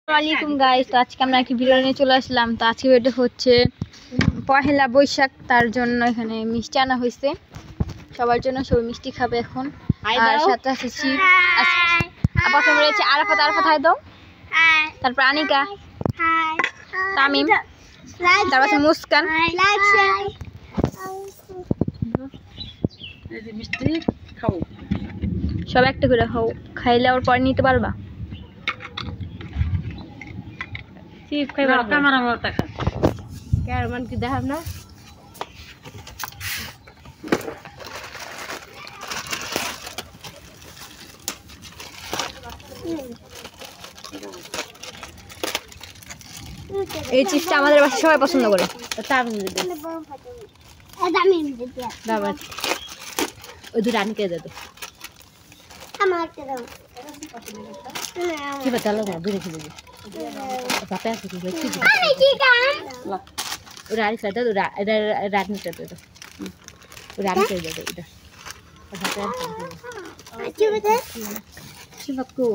আসসালামাইকুম গাইস, তো আজকে আমরা একটা ভিডিও নিয়ে চলে আসলাম। তো আজকে এটা হচ্ছে পহেলা বৈশাখ, তার জন্য এখানে মিষ্টি আনা হয়েছে সবার জন্য। সবাই মিষ্টি খাবে এখন। আর সাথে আছে প্রথমে রয়েছে আরাফাত হাই দাও, তারপর আনিকা, তামিম, তারপর আছে মুস্কান। মিষ্টি খাও, সব একটা করে খাও, খাইলে আবার পরে নিতে পারবা। ক্যামেরা টাকা ক্যামেরাম্যান কি দেখাব না? এই চিপসটা আমাদের বাসায় সবাই পছন্দ করে। ওই দুটো আনকে দে তো। কি বাতালো না দূরে খেলে দে। বাপে আছে কি বলছিস? ওরা আরিফ দাদা ওরা এটা রাতনিটা তো ওরা আনকে দে এটা। বাপে আছে কি? কি বাকো